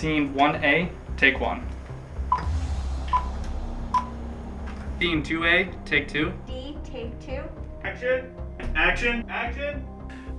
Scene 1A, take 1. Scene 2A, take 2. D, take 2. Action, action, action.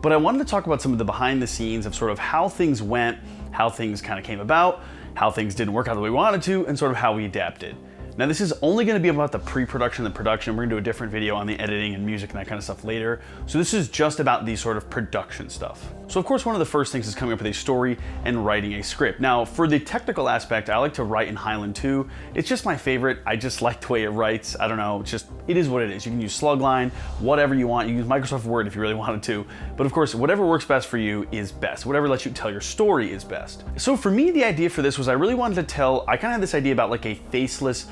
But I wanted to talk about some of the behind the scenes of sort of how things went, how things kind of came about, how things didn't work out the way we wanted to, and sort of how we adapted. Now this is only going to be about the pre-production and the production. We're going to do a different video on the editing and music and that kind of stuff later. So this is just about the sort of production stuff. So of course one of the first things is coming up with a story and writing a script. Now for the technical aspect, I like to write in Highland 2. It's just my favorite. I just like the way it writes. I don't know, it is what it is. You can use Slugline, whatever you want. You use Microsoft Word if you really wanted to. But of course, whatever works best for you is best. Whatever lets you tell your story is best. So for me, the idea for this was I really wanted to tell, I kind of had this idea about like a faceless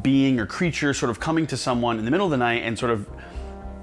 being or creature sort of coming to someone in the middle of the night and sort of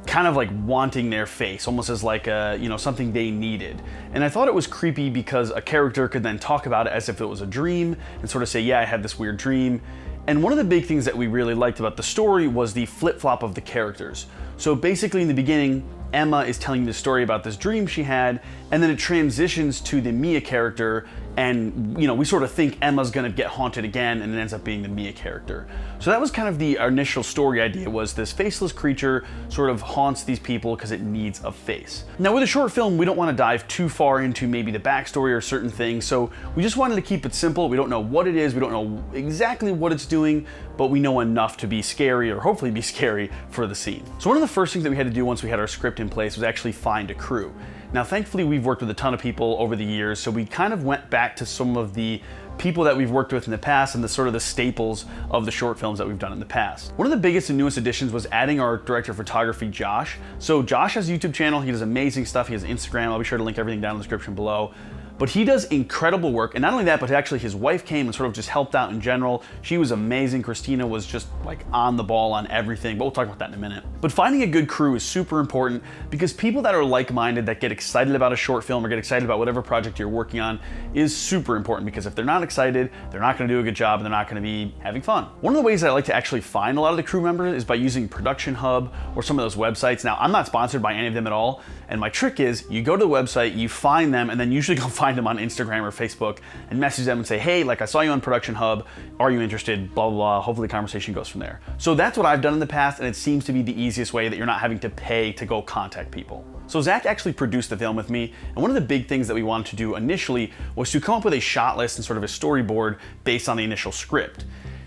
kind of like wanting their face, almost as like a, you know, something they needed. And I thought it was creepy because a character could then talk about it as if it was a dream and sort of say, yeah, I had this weird dream. And one of the big things that we really liked about the story was the flip-flop of the characters. So basically in the beginning, Emma is telling the story about this dream she had, and then it transitions to the Mia character, and you know, we sort of think Emma's gonna get haunted again, and it ends up being the Mia character. So that was kind of the initial story idea, was this faceless creature sort of haunts these people because it needs a face. Now with a short film, we don't want to dive too far into maybe the backstory or certain things, so we just wanted to keep it simple. We don't know what it is, we don't know exactly what it's doing, but we know enough to be scary, or hopefully be scary, for the scene. So one of the first things that we had to do once we had our script in place was actually find a crew. Now thankfully we've worked with a ton of people over the years, so we kind of went back to some of the people that we've worked with in the past and the sort of the staples of the short films that we've done in the past. One of the biggest and newest additions was adding our director of photography, Josh. So Josh has a YouTube channel, he does amazing stuff, he has Instagram, I'll be sure to link everything down in the description below. But he does incredible work, and not only that, but actually his wife came and sort of just helped out in general. She was amazing. Christina was just like on the ball on everything, but we'll talk about that in a minute. But finding a good crew is super important because people that are like-minded, that get excited about a short film or get excited about whatever project you're working on is super important, because if they're not excited, they're not gonna do a good job and they're not gonna be having fun. One of the ways that I like to actually find a lot of the crew members is by using Production Hub or some of those websites. Now, I'm not sponsored by any of them at all, and my trick is you go to the website, you find them, and then usually go find them on Instagram or Facebook and message them and say, hey, like I saw you on Production Hub, are you interested, blah, blah, blah. Hopefully the conversation goes from there. So that's what I've done in the past, and it seems to be the easiest way that you're not having to pay to go contact people. So Zach actually produced the film with me, and one of the big things that we wanted to do initially was to come up with a shot list and sort of a storyboard based on the initial script.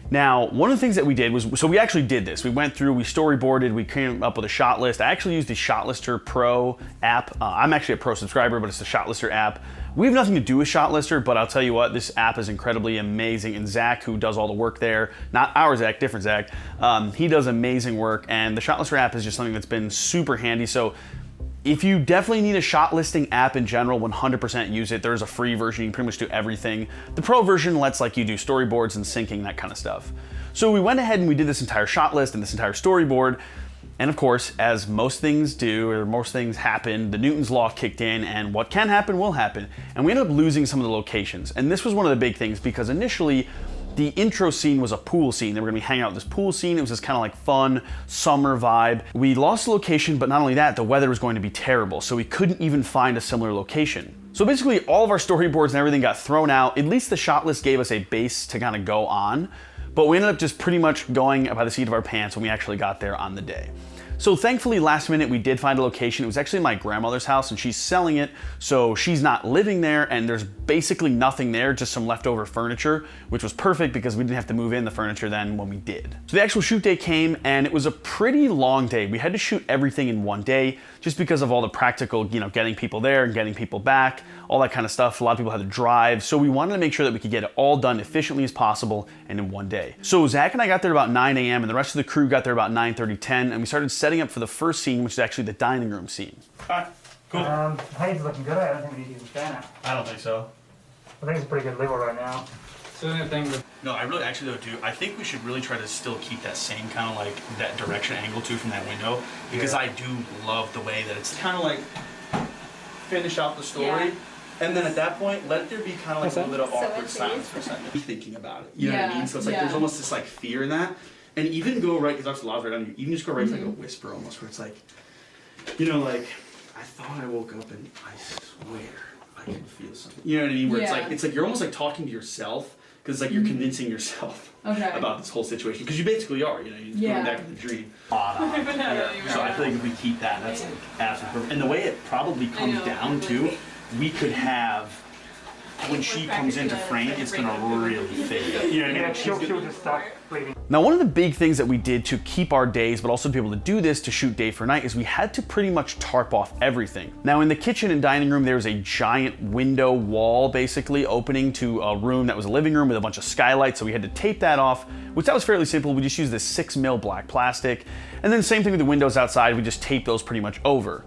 Now, one of the things that we did was, so we actually did this. We went through, we storyboarded, we came up with a shot list. I actually used the Shot Lister Pro app. I'm actually a pro subscriber, but it's the Shot Lister app. We have nothing to do with Shot Lister, but I'll tell you what, this app is incredibly amazing. And Zach, who does all the work there, not our Zach, different Zach, he does amazing work. And the Shot Lister app is just something that's been super handy. So if you definitely need a shot listing app in general, 100% use it. There's a free version, you can pretty much do everything. The pro version lets like you do storyboards and syncing, that kind of stuff. So we went ahead and we did this entire shot list and this entire storyboard. And of course, as most things do, or most things happen, the Newton's law kicked in, and what can happen will happen. And we ended up losing some of the locations. And this was one of the big things, because initially, the intro scene was a pool scene. They were gonna be hanging out at this pool scene. It was this kind of like fun summer vibe. We lost the location, but not only that, the weather was going to be terrible, so we couldn't even find a similar location. So basically all of our storyboards and everything got thrown out. At least the shot list gave us a base to kind of go on, but we ended up just pretty much going by the seat of our pants when we actually got there on the day. So thankfully, last minute, we did find a location. It was actually my grandmother's house, and she's selling it, so she's not living there, and there's basically nothing there, just some leftover furniture, which was perfect because we didn't have to move in the furniture then when we did. So the actual shoot day came, and it was a pretty long day. We had to shoot everything in one day, just because of all the practical, you know, getting people there and getting people back, all that kind of stuff. A lot of people had to drive, so we wanted to make sure that we could get it all done efficiently as possible and in one day. So Zach and I got there about 9 a.m. and the rest of the crew got there about 9:30, 10, and we started setting up for the first scene, which is actually the dining room scene. All right, cool. Hayes is looking good. I don't think we need to use that. I don't think so. I think it's a pretty good level right now. So the thing with No, I really actually though do. I think we should really try to still keep that same kind of like that direction angle too from that window, because I do love the way that it's kind of like finish out the story. Yeah. And then at that point, let there be kind of like a little bit of So awkward it silence is. for a second. Be thinking about it. You know what I Yeah, mean? So it's like there's almost this like fear in that. And even go right, because that's laws right on you, even just go right to like a whisper almost, where it's like, you know, like, I thought I woke up and I swear I I can feel something. You know what I mean? Where Yeah. it's like you're almost like talking to yourself, because it's like you're convincing yourself about this whole situation, because you basically are. You know, you're just going back to the dream. So I feel like if we keep that, that's like absolutely perfect. And the way it probably comes down to, we could have, when she comes into frame, it's gonna really fade. You know what I mean? Yeah, Like, she'll just start bleeding. Now, one of the big things that we did to keep our days, but also to be able to do this to shoot day for night, is we had to pretty much tarp off everything. Now, in the kitchen and dining room, there was a giant window wall basically opening to a room that was a living room with a bunch of skylights, so we had to tape that off, which that was fairly simple. We just used this 6mm black plastic, and then same thing with the windows outside, we just taped those pretty much over.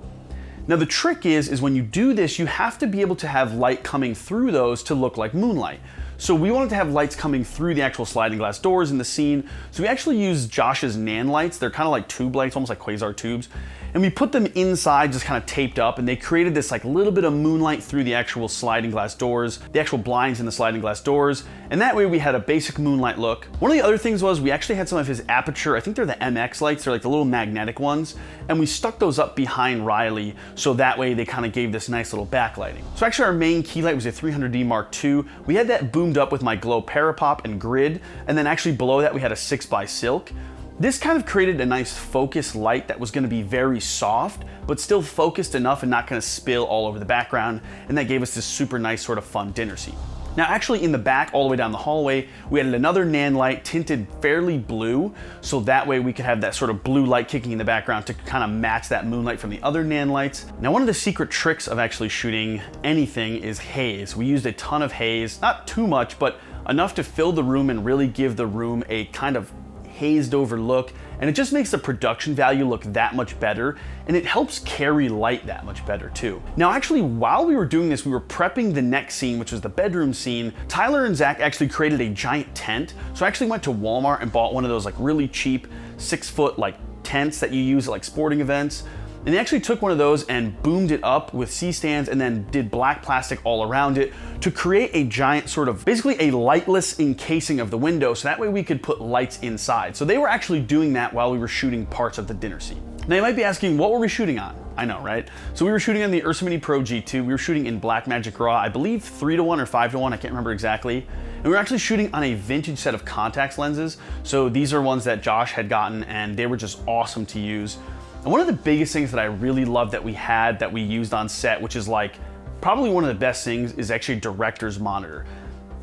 Now the trick is when you do this, you have to be able to have light coming through those to look like moonlight. So we wanted to have lights coming through the actual sliding glass doors in the scene. So we actually used Josh's Nan lights. They're kind of like tube lights, almost like quasar tubes. And we put them inside, just kind of taped up, and they created this like little bit of moonlight through the actual sliding glass doors, the actual blinds in the sliding glass doors. And that way we had a basic moonlight look. One of the other things was we actually had some of his Aperture, I think they're the MX lights, they're like the little magnetic ones. And we stuck those up behind Riley, so that way they kind of gave this nice little backlighting. So actually our main key light was a 300D Mark II. We had that boomed up with my Glow Parapop and grid. And then actually below that we had a 6x Silk. This kind of created a nice focus light that was going to be very soft, but still focused enough and not going to spill all over the background, and that gave us this super nice sort of fun dinner scene. Now actually in the back, all the way down the hallway, we added another Nan light tinted fairly blue, so that way we could have that sort of blue light kicking in the background to kind of match that moonlight from the other Nan lights. Now one of the secret tricks of actually shooting anything is haze. We used a ton of haze, not too much, but enough to fill the room and really give the room a kind of hazed over look, and it just makes the production value look that much better, and it helps carry light that much better too. Now actually, while we were doing this, we were prepping the next scene, which was the bedroom scene. Tyler and Zach actually created a giant tent, so I actually went to Walmart and bought one of those like really cheap 6-foot like tents that you use at like sporting events. And they actually took one of those and boomed it up with C-stands and then did black plastic all around it to create a giant sort of, basically a lightless encasing of the window, so that way we could put lights inside. So they were actually doing that while we were shooting parts of the dinner scene. Now you might be asking, what were we shooting on? I know, right? So we were shooting on the Ursa Mini Pro G2. We were shooting in Blackmagic RAW, I believe 3:1 or 5:1, I can't remember exactly. And we were actually shooting on a vintage set of contacts lenses. So these are ones that Josh had gotten, and they were just awesome to use. And one of the biggest things that I really loved that we used on set, which is like probably one of the best things, is actually director's monitor.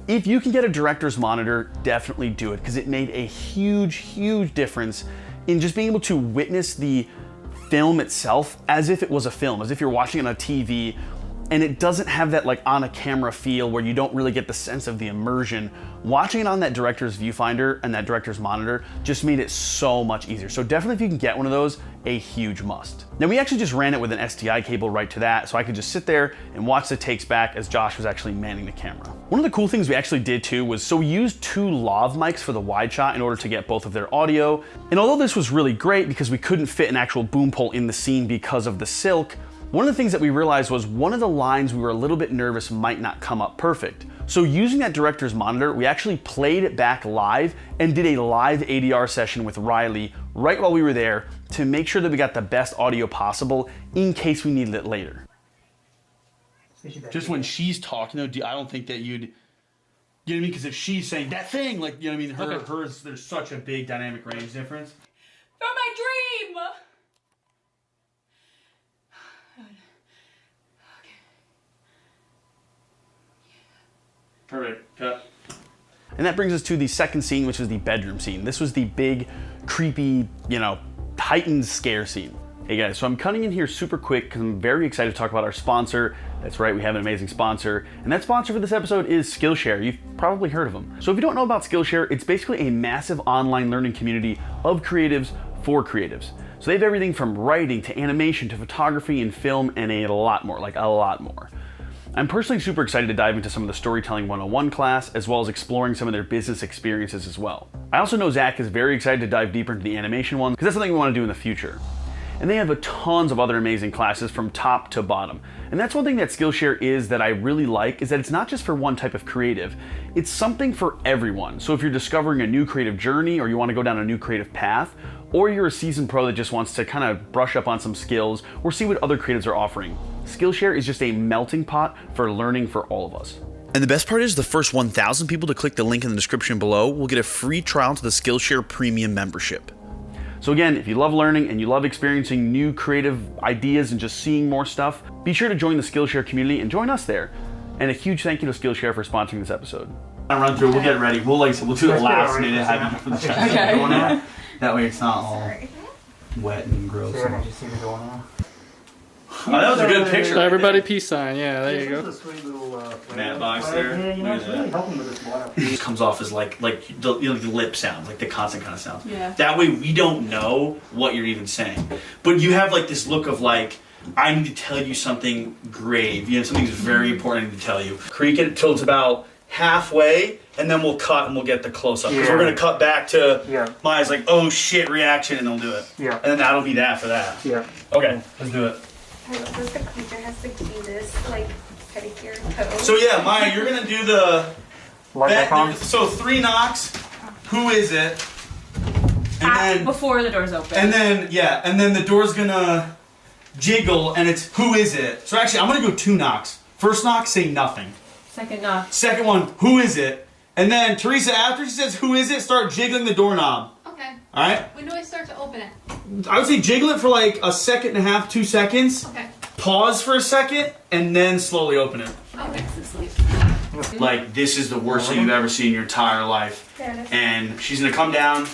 If you can get a director's monitor, definitely do it, because it made a huge, huge difference in just being able to witness the film itself as if it was a film, as if you're watching it on a TV, and it doesn't have that like on a camera feel where you don't really get the sense of the immersion. Watching it on that director's viewfinder and that director's monitor just made it so much easier. So definitely if you can get one of those, a huge must. Now we actually just ran it with an SDI cable right to that, so I could just sit there and watch the takes back as Josh was actually manning the camera. One of the cool things we actually did too was, so we used 2 lav mics for the wide shot in order to get both of their audio. And although this was really great because we couldn't fit an actual boom pole in the scene because of the silk, one of the things that we realized was one of the lines we were a little bit nervous might not come up perfect. So using that director's monitor, we actually played it back live and did a live ADR session with Riley right while we were there to make sure that we got the best audio possible in case we needed it later. Just when she's talking though, I don't think that you'd, you know what I mean? Because if she's saying that thing, like, you know what I mean? Hers, there's such a big dynamic range difference. For my dream! Perfect. Cut. And that brings us to the second scene, which is the bedroom scene. This was the big, creepy, you know, heightened scare scene. Hey guys, so I'm cutting in here super quick because I'm very excited to talk about our sponsor. That's right, we have an amazing sponsor. And that sponsor for this episode is Skillshare. You've probably heard of them. So if you don't know about Skillshare, it's basically a massive online learning community of creatives for creatives. So they have everything from writing to animation to photography and film and a lot more, like a lot more. I'm personally super excited to dive into some of the Storytelling 101 class, as well as exploring some of their business experiences as well. I also know Zach is very excited to dive deeper into the animation one, because that's something we want to do in the future. And they have tons of other amazing classes from top to bottom. And that's one thing that Skillshare is that I really like, is that it's not just for one type of creative, it's something for everyone. So if you're discovering a new creative journey, or you want to go down a new creative path, or you're a seasoned pro that just wants to kind of brush up on some skills or see what other creatives are offering, Skillshare is just a melting pot for learning for all of us. And the best part is the first 1,000 people to click the link in the description below will get a free trial to the Skillshare Premium membership. So again, if you love learning and you love experiencing new creative ideas and just seeing more stuff, be sure to join the Skillshare community and join us there. And a huge thank you to Skillshare for sponsoring this episode. I'll run through, we'll get ready. We'll do the last minute having for the chat. Okay. That way it's not all wet and gross. So I can just see the door now. Oh, that was a good picture. Everybody peace sign. Yeah, there you This go. is a sweet little Matte box there. Yeah, you know, it's Look at really that. helping with this water. It just comes off as like the, you know, the lip sounds, like the constant kind of sounds. Yeah. That way we don't know what you're even saying. But you have like this look of like, I need to tell you something grave. You know, something's very important I need to tell you. Creak it till it's about halfway, and then we'll cut and we'll get the close up. Because we're gonna cut back to Maya's like, oh shit, reaction, and they'll do it. Yeah. And then that'll be that for that. Yeah. Okay, let's do it. I love that the creature has to do this, like, pedicure toe. So yeah, Maya, you're gonna do the Light icons. so 3 knocks. Who is it? And then Before the door's open. and then the door's gonna jiggle and it's who is it? So actually I'm gonna go 2 knocks. First knock, say nothing. Second knock. Second one, who is it? And then Teresa, after she says who is it, start jiggling the doorknob. Okay. Alright? When do I start to open it? I would say jiggle it for like a second and a half, 2 seconds. Okay. Pause for a second and then slowly open it. Okay. Like this is the worst thing you've ever seen in your entire life. There it is. And she's gonna come down,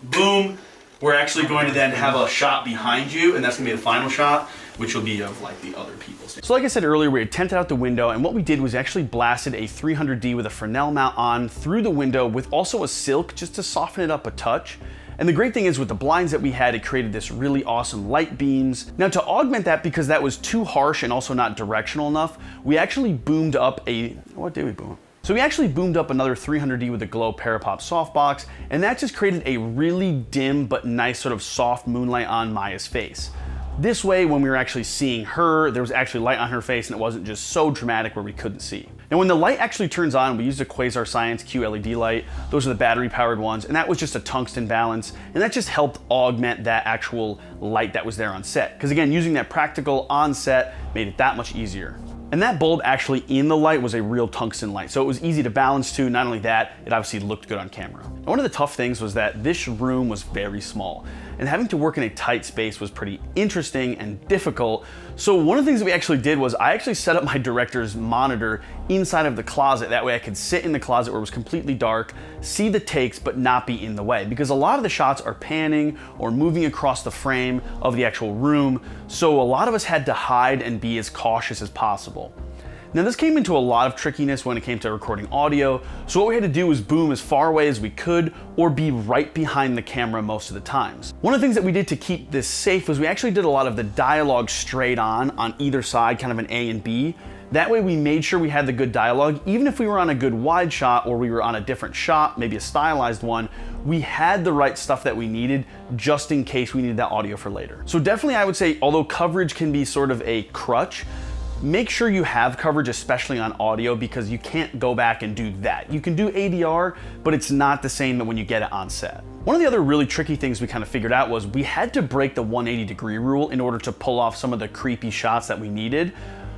boom. We're actually going to then have a shot behind you, and that's gonna be the final shot, which will be of like the other people's. So like I said earlier, we had tented out the window, and what we did was actually blasted a 300D with a Fresnel mount on through the window with also a silk just to soften it up a touch. And the great thing is with the blinds that we had, it created this really awesome light beams. Now to augment that, because that was too harsh and also not directional enough, we actually boomed up what did we boom? So we actually boomed up another 300D with a Glow Parapop softbox, and that just created a really dim but nice sort of soft moonlight on Maya's face. This way, when we were actually seeing her, there was actually light on her face and it wasn't just so dramatic where we couldn't see. Now when the light actually turns on, we used a Quasar Science QLED light. Those are the battery powered ones, and that was just a tungsten balance, and that just helped augment that actual light that was there on set. Because again, using that practical on set made it that much easier. And that bulb actually in the light was a real tungsten light, so it was easy to balance too. Not only that, it obviously looked good on camera. And one of the tough things was that this room was very small, and having to work in a tight space was pretty interesting and difficult. So one of the things that we actually did was I actually set up my director's monitor inside of the closet. That way I could sit in the closet where it was completely dark, see the takes, but not be in the way. Because a lot of the shots are panning or moving across the frame of the actual room. So a lot of us had to hide and be as cautious as possible. Now this came into a lot of trickiness when it came to recording audio, so what we had to do was boom as far away as we could or be right behind the camera most of the times. One of the things that we did to keep this safe was we actually did a lot of the dialogue straight on either side, kind of an A and B. That way we made sure we had the good dialogue, even if we were on a good wide shot or we were on a different shot, maybe a stylized one, we had the right stuff that we needed just in case we needed that audio for later. So definitely I would say, although coverage can be sort of a crutch, make sure you have coverage, especially on audio, because you can't go back and do that. You can do ADR, but it's not the same that when you get it on set. One of the other really tricky things we kind of figured out was we had to break the 180-degree rule in order to pull off some of the creepy shots that we needed.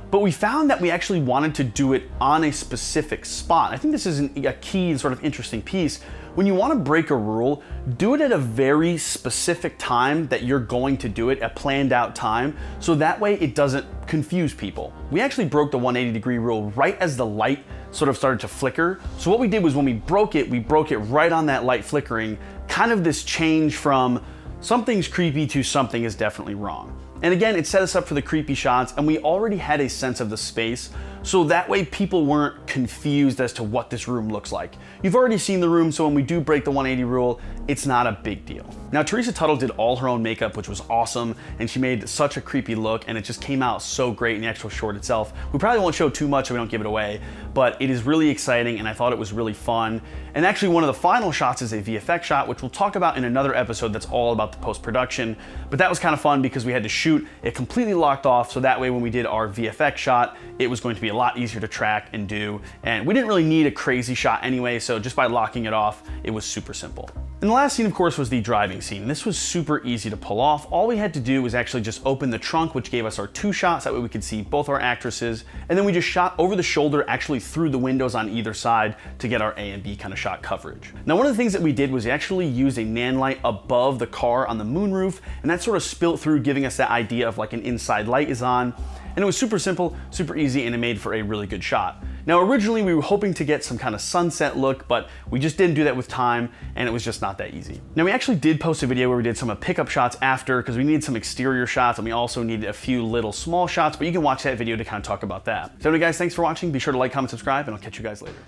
But we found that we actually wanted to do it on a specific spot. I think this is a key and sort of interesting piece. When you want to break a rule, do it at a very specific time that you're going to do it, a planned out time, so that way it doesn't confuse people. We actually broke the 180-degree rule right as the light sort of started to flicker. So what we did was when we broke it right on that light flickering, kind of this change from something's creepy to something is definitely wrong. And again, it set us up for the creepy shots, and we already had a sense of the space, so that way people weren't confused as to what this room looks like. You've already seen the room, so when we do break the 180 rule, it's not a big deal. Now, Teresa Tuttle did all her own makeup, which was awesome, and she made such a creepy look, and it just came out so great in the actual short itself. We probably won't show too much so we don't give it away, but it is really exciting, and I thought it was really fun. And actually, one of the final shots is a VFX shot, which we'll talk about in another episode that's all about the post-production, but that was kind of fun because we had to shoot it completely locked off, so that way when we did our VFX shot, it was going to be a lot easier to track and do, and we didn't really need a crazy shot anyway, so just by locking it off, it was super simple. And the last scene, of course, was the driving scene. This was super easy to pull off. All we had to do was actually just open the trunk, which gave us our 2 shots. That way we could see both our actresses. And then we just shot over the shoulder, actually through the windows on either side to get our A and B kind of shot coverage. Now, one of the things that we did was we actually used a nan light above the car on the moonroof, and that sort of spilt through, giving us that idea of like an inside light is on. And it was super simple, super easy, and it made for a really good shot. Now, originally we were hoping to get some kind of sunset look, but we just didn't do that with time, and it was just not that easy. Now, we actually did post a video where we did some pickup shots after, because we needed some exterior shots, and we also needed a few little small shots, but you can watch that video to kind of talk about that. So anyway, guys, thanks for watching. Be sure to like, comment, subscribe, and I'll catch you guys later.